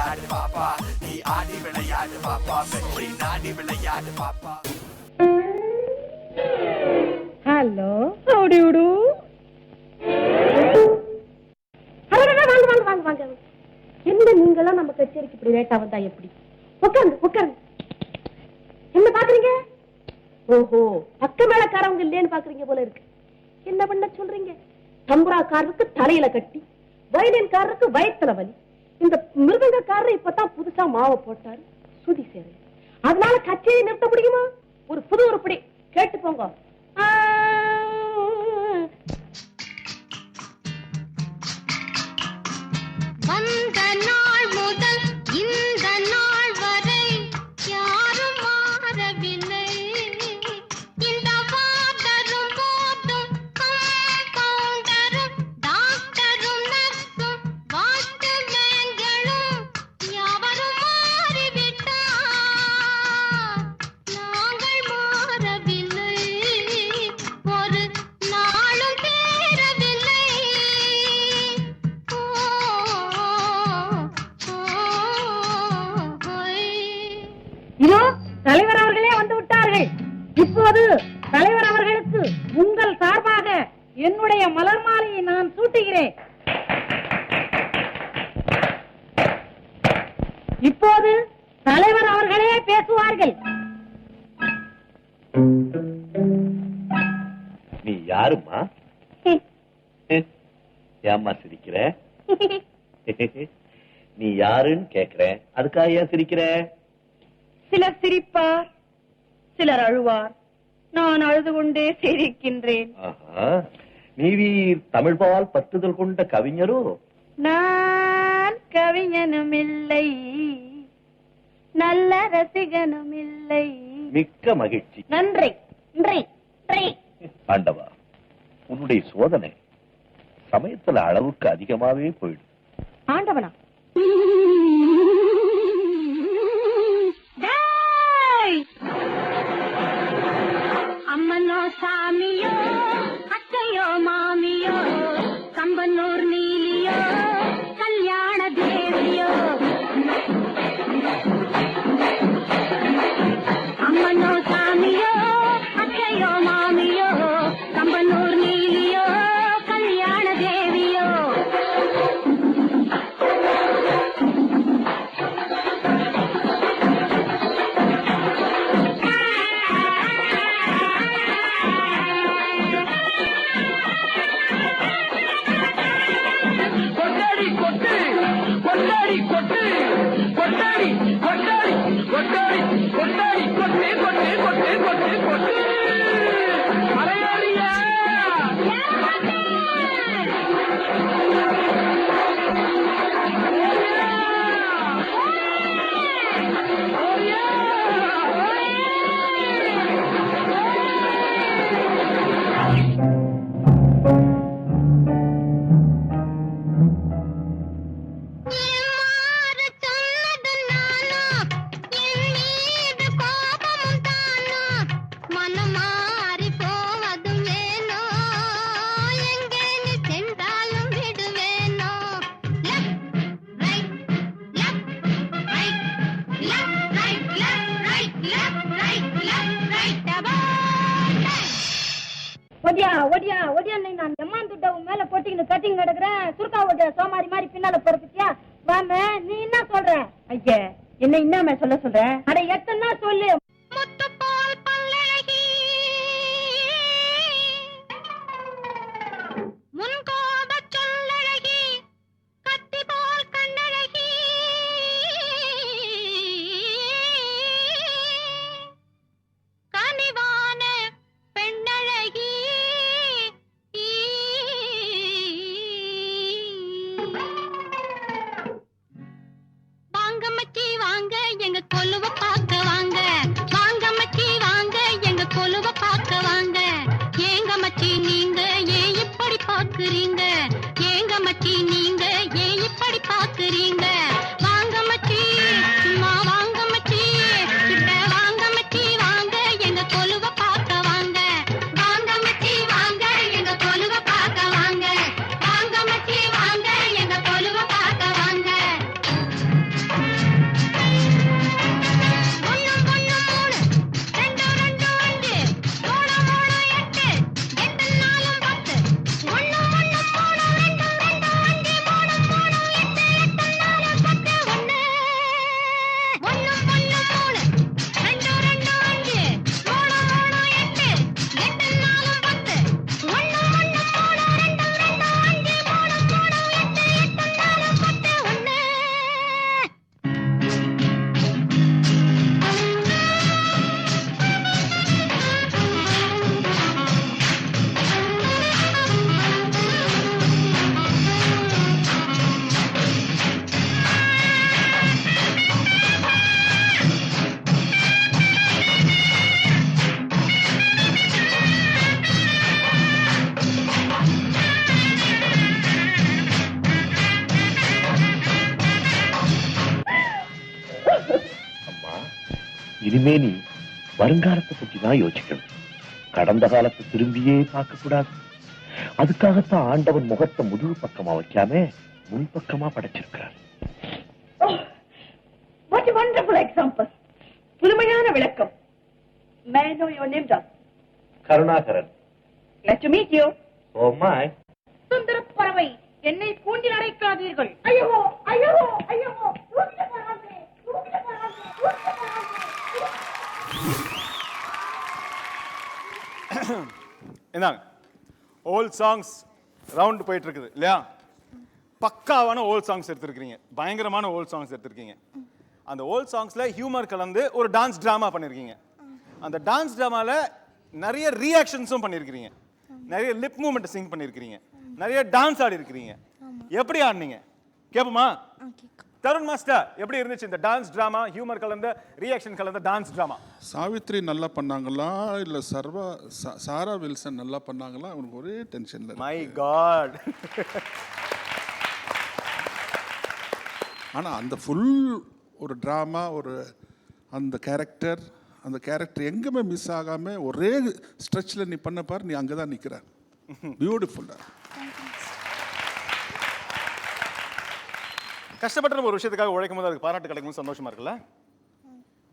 விளையாடு பாப்பா, நீ ஆடி விளையாடு பாப்பா, வெற்றி நாடி விளையாடு பாப்பா. Hello, howdy to? வாங்க வாங்க வாங்க வாங்க. என்ன நீங்களாம் நம்ம கச்சேரிக்கு இப்படி லேட்டா வந்தா எப்படி? உட்காருங்க உட்காருங்க. என்ன பாக்குறீங்க? ஓஹோ, பக்க மேளக்காரவங்க இல்லேன்னு பாக்குறீங்க போல இருக்கு. என்ன பண்ண சொல்றீங்க? தம்புராக்காரருக்கு தலையில கட்டி, வயலின்காரருக்கு வயத்துல வலி. இந்த மிருதங்கக்காரர் இப்பதான் புதுசா மாவை போட்டாரு, சுதி சேர. அதனால கச்சேரி நிறுத்த முடியுமா? ஒரு புது உருப்படி கேட்டு போங்க. வந்த நாள் முதல் இந்த நாள் வரை யாரும் மாறவில்லை. இந்த வார்டரும் போதும் கம்பவுண்டரும் டாக்டரும் நர்ஸும் வாட்ச்மேன்களும் யாவரும் மாறிவிட்டார், நாங்கள் மாறவில்லை, ஒரு நாளும் தேரவில்லை. இதோ தலைவர் அவர்களே வந்து விட்டார்கள். இப்போது தலைவர் அவர்களுக்கு உங்கள் சார்பாக என்னுடைய மலர் மாலையை நான் சூட்டுகிறேன். இப்போது தலைவர் அவர்களே பேசுவார்கள். நீ யாருமா? ஏம்மா சிரிக்கிற? நீ யாருன்னு கேக்குற, அதுக்காக ஏன் சிரிக்கிற? சிலர் சிரிப்பார், சிலர் அழுவார். நான் அழுது கொண்டே சிரிக்கின்றேன். நீ தமிழ்பால் பற்றுதல் கொண்ட கவிஞரோ? நான் கவிஞனும் இல்லை, நல்ல ரசிகனும் இல்லை. மிக்க மகிழ்ச்சி. நன்றி நன்றி நன்றி. ஆண்டவா, உன்னுடைய சோதனை சமயத்துல அளவுக்கு அதிகமாவே போயிடும். ஆண்டவனா? அம்மனோ சாமியோ, அத்தையோ மாமியோ, கம்பனூர் நீலியோ, கல்யாண தேவியோ. அம்மனோ சாமியோ, அத்தையோ மாமியோ, கம்பனூர் நீலியோ, கல்யாண தேவியோ. ஒடியா ஒடியா ஒடியா, நான் எம்மான் துட்ட மேல போட்டிங்க கட்டிங் கிடக்குறேன். சுருக்கா ஒடியா சோமாரி மாதிரி பின்னால பொறுத்துட்டியா? வாம, நீ என்ன சொல்ற? ஐயா, என்ன இன்னமே சொல்ல சொல்ற? அட எத்தனை சொல்லு. வாங்க எங்க கொலுவ பார்க்க வாங்க. இனிமே நீ வருங்காலத்தை பத்தி தான் யோசிக்கணும். கடந்த காலத்தை திரும்பியே பார்க்க கூடாது. அதுக்காகத்தான் ஆண்டவன் முகத்தை முதுகு பக்கமா வைக்காம முன்பக்கமா படைச்சிருக்கிறார். What a wonderful example. புதுமையான விளக்கம். May I know your name, doctor? Karunakaran. Glad to meet you. Oh my. சுந்தர பறவை, என்னை கூண்டில் அடைக்காதீர்கள். ஐயோ ஐயோ ஐயோ தூக்கிட்டு போறாங்க தூக்கிட்டு போறாங்க தூக்கிட்டு போறாங்க. என்னங்க ஓல்ட் சாங்ஸ் ரவுண்ட் போயிட்டு இருக்குது இல்லையா? பக்காவான ஓல்ட் சாங்ஸ் எடுத்திருக்கீங்க, பயங்கரமான ஓல்ட் சாங்ஸ் எடுத்திருக்கீங்க. அந்த ஓல்ட் சாங்ஸ்ல ஹியூமர் கலந்து ஒரு டான்ஸ் டிராமா பண்ணிருக்கீங்க. அந்த டான்ஸ் டிராமால நிறைய ரியாக்ஷன்ஸும் பண்ணிருக்கீங்க, நிறைய லிப் மூவ்மெண்ட் சிங் பண்ணிருக்கீங்க, நிறைய டான்ஸ் ஆடி இருக்கிறீங்க. எப்படி ஆடினீங்க கேப்பமா? தருண் மாஸ்டர், எப்படி இருந்துச்சு இந்த டான்ஸ் டிராமா, ஹியூமர் கலந்த ரியாக்ஷன் கலந்த டான்ஸ் டிராமா? சாவித்ரி நல்லா பண்ணாங்களா இல்ல சாரா வில்சன் நல்லா பண்ணாங்களா? அவனுக்கு ஒரே டென்ஷன்ல. My god. ஆனா அந்த ஃபுல் ஒரு டிராமா, ஒரு அந்த கேரக்டர் எங்கேயுமே மிஸ் ஆகாம ஒரே ஸ்ட்ரெச்ல நீ பண்ண பாரு, நீ அங்கதான் நிக்கிற. பியூட்டிஃபுல்லா. கஷ்டப்பட்டு ஒரு விஷயத்துக்காக உழைக்கும் போது அதுக்கு பாராட்டு கிடைக்கும், சந்தோஷமா இருக்குல்ல?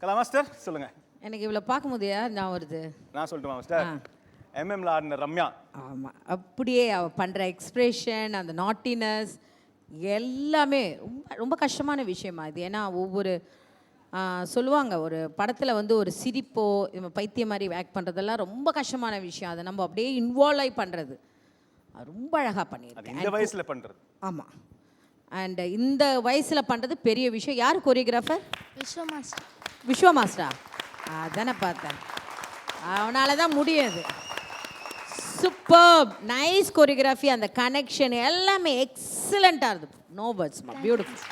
கலா மாஸ்டர் சொல்லுங்க. எனக்கு இவ்வளோ பார்க்கும்போது யார் ஞாபகம் வருது? நான் சொல்லட்டுமா மாஸ்டர்? எம்எம்ல ஆடின ரம்யா. ஆமாம், அப்படியே அவ பண்ணுற எக்ஸ்பிரஷன், அந்த நாட்டினஸ் எல்லாமே ரொம்ப ரொம்ப கஷ்டமான விஷயமா இது. ஏன்னா ஒவ்வொரு சொல்லுவாங்க, ஒரு படத்தில் வந்து ஒரு சிரிப்போ நம்ம பைத்தியம் மாதிரி ஆக்ட் பண்ணுறதெல்லாம் ரொம்ப கஷ்டமான விஷயம். அதை நம்ம அப்படியே இன்வால்வ் ஆகி பண்ணுறது ரொம்ப அழகாக பண்ணியிருக்கேன். இந்த வயசில் பண்ணுறது. ஆமாம், அண்ட் இந்த வயசில் பண்ணுறது பெரிய விஷயம். யார் கொரியோகிராஃபர்? விஸ்வா மாஸ்டரா? அதானே பார்த்தேன், அவனால தான் முடியாது. சூப்பர் நைஸ் கொரியோகிராஃபி, அந்த கனெக்ஷன் எல்லாமே எக்ஸலண்ட்டாக இருந்தது. நோ வேர்ட்ஸ்மா, பியூட்டிஃபுல்.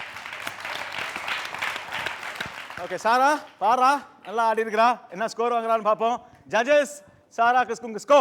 ஓகே சாரா, பாரா நல்லா ஆடி இருக்கிறா, என்ன ஸ்கோர் வாங்குறான்னு பார்ப்போம். ஜட்ஜஸ், சாராக்கு ஸ்கோ